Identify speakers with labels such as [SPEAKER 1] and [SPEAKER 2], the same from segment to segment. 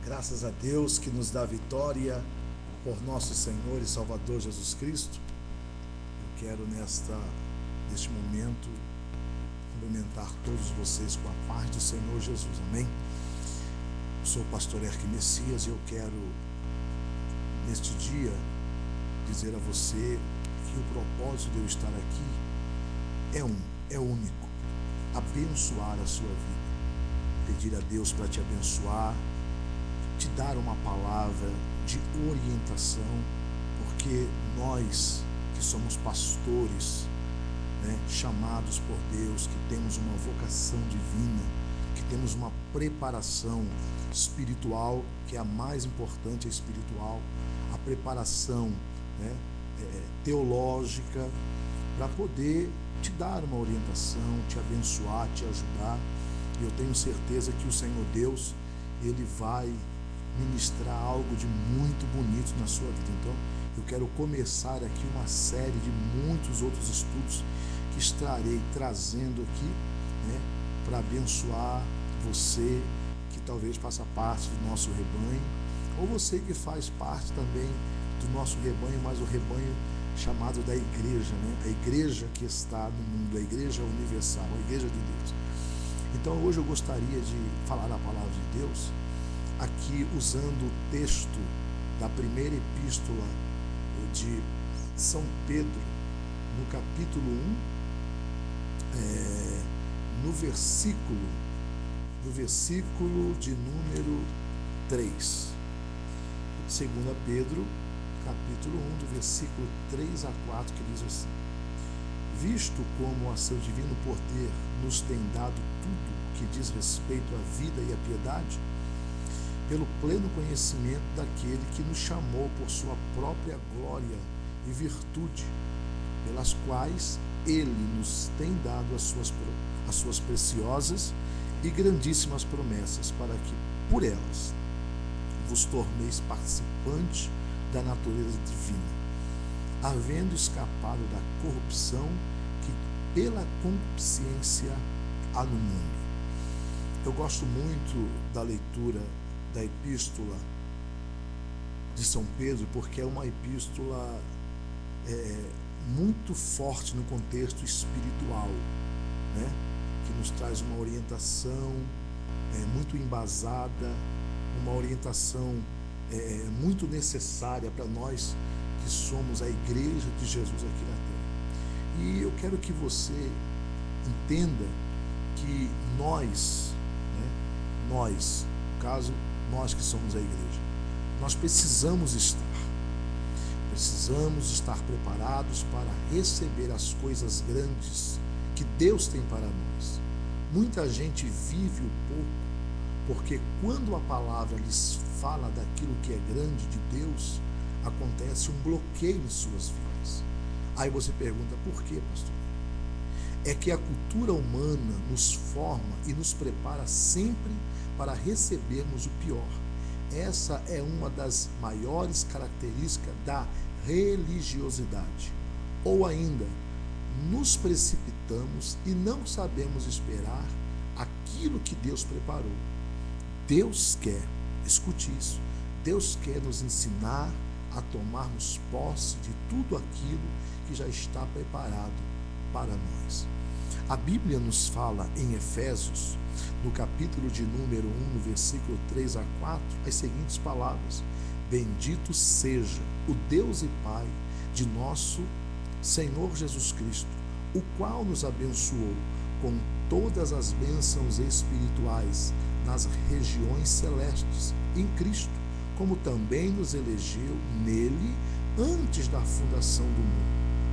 [SPEAKER 1] Graças a Deus que nos dá vitória por nosso Senhor e Salvador Jesus Cristo. Eu quero neste momento cumprimentar todos vocês com a paz do Senhor Jesus, amém? Eu sou o pastor Erque Messias e eu quero neste dia dizer a você que o propósito de eu estar aqui é único: abençoar a sua vida, pedir a Deus para te abençoar, te dar uma palavra de orientação, porque nós que somos pastores, chamados por Deus, que temos uma vocação divina, que temos uma preparação espiritual, que é a mais importante, a espiritual, a preparação teológica, para poder te dar uma orientação, te abençoar, te ajudar. E eu tenho certeza que o Senhor Deus, Ele vai ministrar algo de muito bonito na sua vida. Então, eu quero começar aqui uma série de muitos outros estudos que estarei trazendo aqui, para abençoar você que talvez faça parte do nosso rebanho, ou você que faz parte também do nosso rebanho, mas o rebanho chamado da igreja, a igreja que está no mundo, a igreja universal, a igreja de Deus. Então, hoje eu gostaria de falar a palavra de Deus aqui usando o texto da primeira epístola de São Pedro, no capítulo 1, no versículo de número 3. 2 Pedro, capítulo 1, do versículo 3 a 4, que diz assim: visto como a seu divino poder nos tem dado tudo que diz respeito à vida e à piedade, pelo pleno conhecimento daquele que nos chamou por sua própria glória e virtude, pelas quais ele nos tem dado as suas preciosas e grandíssimas promessas, para que, por elas, vos torneis participantes da natureza divina, havendo escapado da corrupção que pela concupiscência há no mundo. Eu gosto muito da leitura da epístola de São Pedro, porque é uma epístola muito forte no contexto espiritual, que nos traz uma orientação muito embasada, uma orientação muito necessária para nós que somos a igreja de Jesus aqui na terra. E eu quero que você entenda que nós, no caso, nós que somos a igreja, nós precisamos estar preparados para receber as coisas grandes que Deus tem para nós. Muita gente vive o pouco, porque quando a palavra lhes fala daquilo que é grande de Deus, acontece um bloqueio em suas vidas. Aí você pergunta: por quê, pastor? É que a cultura humana nos forma e nos prepara sempre para recebermos o pior. Essa é uma das maiores características da religiosidade. Ou ainda, nos precipitamos e não sabemos esperar aquilo que Deus preparou. Deus quer, escute isso, Deus quer nos ensinar a tomarmos posse de tudo aquilo que já está preparado para nós. A Bíblia nos fala em Efésios, no capítulo de número 1, no versículo 3 a 4, as seguintes palavras: bendito seja o Deus e Pai de nosso Senhor Jesus Cristo, o qual nos abençoou com todas as bênçãos espirituais nas regiões celestes em Cristo, como também nos elegeu nele antes da fundação do mundo,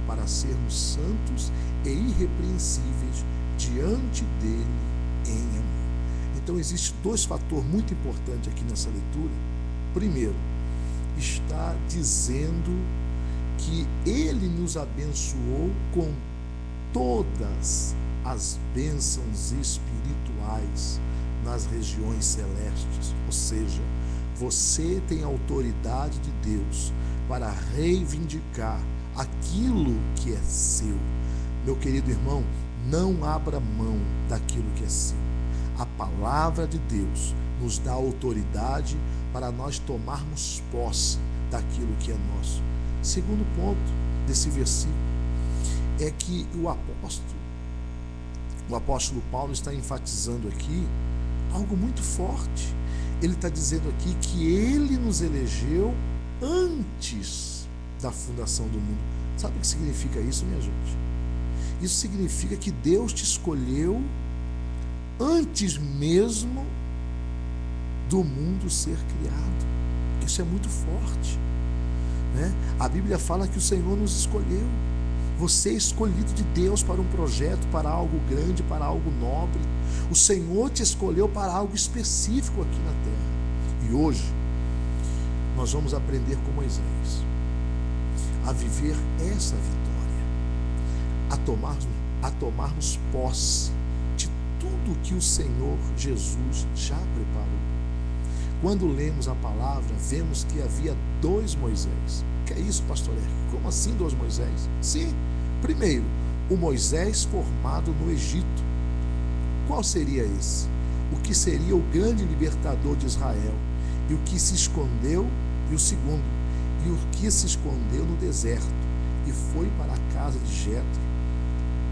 [SPEAKER 1] para sermos santos e irrepreensíveis diante dele em amor. Então, existem dois fatores muito importantes aqui nessa leitura. Primeiro, está dizendo que ele nos abençoou com todas as bênçãos espirituais nas regiões celestes. Ou seja, você tem a autoridade de Deus para reivindicar aquilo que é seu. Meu querido irmão, não abra mão daquilo que é seu. A palavra de Deus nos dá autoridade para nós tomarmos posse daquilo que é nosso. Segundo ponto desse versículo é que o apóstolo Paulo está enfatizando aqui algo muito forte. Ele está dizendo aqui que ele nos elegeu antes da fundação do mundo. Sabe o que significa isso, minha gente? Isso significa que Deus te escolheu antes mesmo do mundo ser criado. Isso é muito forte, né? A Bíblia fala que o Senhor nos escolheu. Você é escolhido de Deus para um projeto, para algo grande, para algo nobre. O Senhor te escolheu para algo específico aqui na terra. E hoje nós vamos aprender com Moisés a viver essa vitória, a tomarmos posse de tudo que o Senhor Jesus já preparou. Quando lemos a palavra, vemos que havia 2 Moisés. Que é isso, pastor Eric? Como assim 2 Moisés? Sim, primeiro, o Moisés formado no Egito. Qual seria esse? O que seria o grande libertador de Israel, e o que se escondeu, e o segundo, e o que se escondeu no deserto, e foi para a casa de Jetro,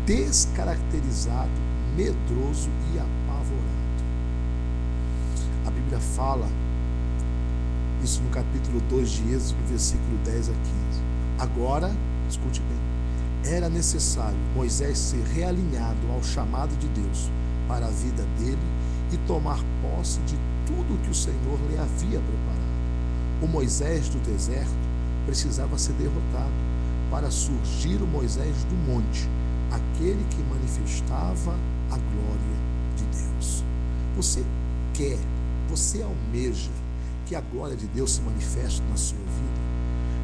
[SPEAKER 1] descaracterizado, medroso e apavorado. A Bíblia fala isso no capítulo 2 de Êxodo, no versículo 10 a 15. Agora, escute bem, era necessário Moisés ser realinhado ao chamado de Deus para a vida dele e tomar posse de tudo que o Senhor lhe havia preparado. O Moisés do deserto precisava ser derrotado para surgir o Moisés do monte, aquele que manifestava a glória de Deus. Você almeja que a glória de Deus se manifeste na sua vida?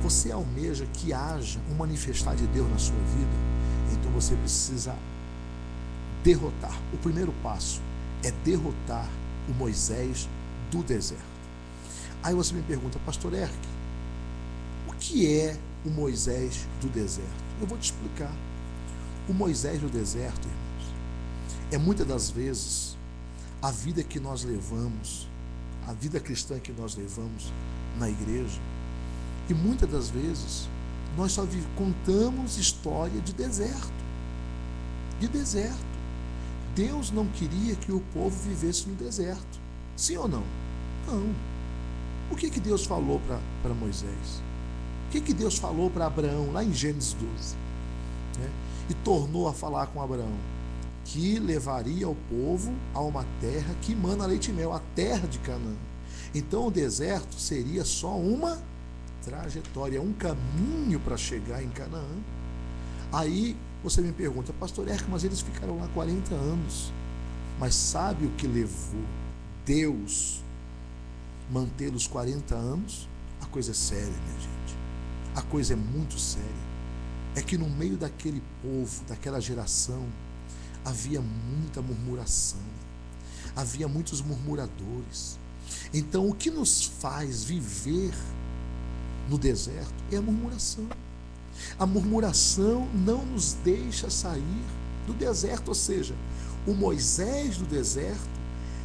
[SPEAKER 1] Você almeja que haja um manifestar de Deus na sua vida? Então você precisa derrotar. O primeiro passo é derrotar o Moisés do deserto. Aí você me pergunta, pastor Eric, o que é o Moisés do deserto? Eu vou te explicar. O Moisés do deserto, irmãos, é muitas das vezes a vida que nós levamos, a vida cristã que nós levamos na igreja, e muitas das vezes nós só contamos história de deserto. De deserto. Deus não queria que o povo vivesse no deserto. Sim ou não? Não. O que Deus falou para Moisés? O que Deus falou para Abraão, lá em Gênesis 12? Né? E tornou a falar com Abraão que levaria o povo a uma terra que mana leite e mel, a terra de Canaã. Então o deserto seria só uma trajetória, um caminho para chegar em Canaã. Aí você me pergunta, pastor Eric, mas eles ficaram lá 40 anos. Mas sabe o que levou Deus mantê-los 40 anos? A coisa é séria, minha gente. A coisa é muito séria. É que no meio daquele povo, daquela geração, havia muita murmuração, havia muitos murmuradores. Então o que nos faz viver no deserto é a murmuração. A murmuração não nos deixa sair do deserto, ou seja, o Moisés do deserto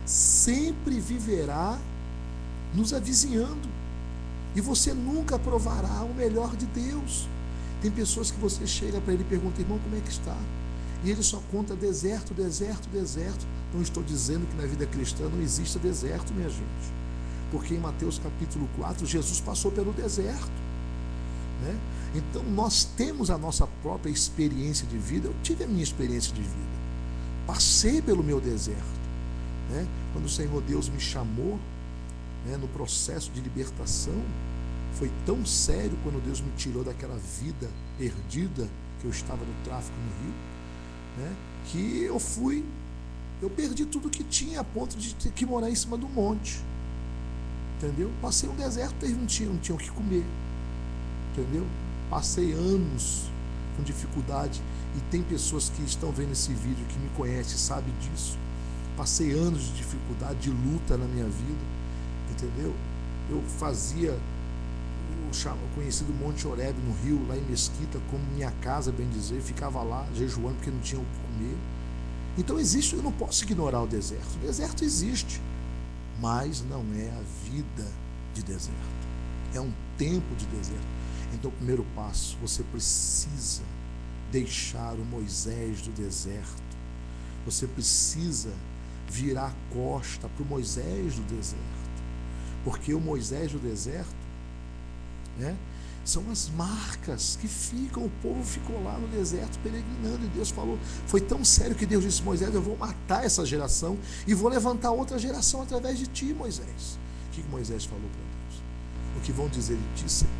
[SPEAKER 1] sempre viverá nos avizinhando, e você nunca provará o melhor de Deus. Tem pessoas que você chega para ele e pergunta, irmão, como é que está? E ele só conta deserto, deserto, deserto. Não estou dizendo que na vida cristã não exista deserto, minha gente, porque em Mateus capítulo 4, Jesus passou pelo deserto, né? Então nós temos a nossa própria experiência de vida. Eu tive a minha experiência de vida, passei pelo meu deserto, né? Quando o Senhor Deus me chamou, né, no processo de libertação, foi tão sério quando Deus me tirou daquela vida perdida que eu estava no tráfico no Rio, né, que eu perdi tudo que tinha a ponto de ter que morar em cima do monte, entendeu? Passei um deserto, eles não tinham o que comer, entendeu? Passei anos com dificuldade, e tem pessoas que estão vendo esse vídeo que me conhecem, sabem disso. Passei anos de dificuldade, de luta na minha vida, entendeu? Eu fazia o conhecido Monte Horebe no Rio, lá em Mesquita, como minha casa, bem dizer, ficava lá jejuando porque não tinha o que comer. Então existe, eu não posso ignorar o deserto existe, mas não é a vida de deserto. É um tempo de deserto. Então, o primeiro passo, você precisa deixar o Moisés do deserto. Você precisa virar a costa para o Moisés do deserto. Porque o Moisés do deserto, né, são as marcas que ficam. O povo ficou lá no deserto peregrinando, e Deus falou, foi tão sério que Deus disse: Moisés, eu vou matar essa geração e vou levantar outra geração através de ti, Moisés. O que Moisés falou para Deus? O que vão dizer de ti, Senhor?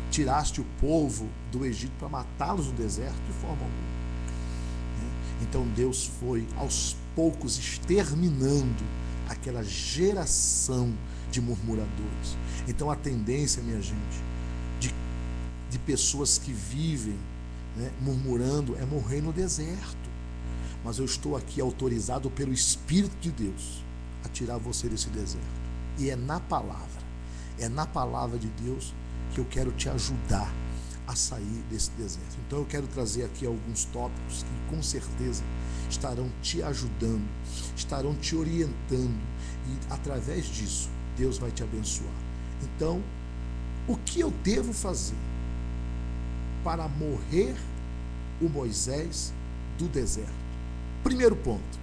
[SPEAKER 1] Tiraste o povo do Egito para matá-los no deserto? De forma alguma. Então Deus foi aos poucos exterminando aquela geração de murmuradores. Então a tendência, minha gente, de pessoas que vivem, né, murmurando, é morrer no deserto. Mas eu estou aqui autorizado pelo Espírito de Deus a tirar você desse deserto. E é na palavra de Deus que eu quero te ajudar a sair desse deserto. Então eu quero trazer aqui alguns tópicos que com certeza estarão te ajudando, estarão te orientando, e através disso Deus vai te abençoar. Então, o que eu devo fazer para morrer o Moisés do deserto? Primeiro ponto: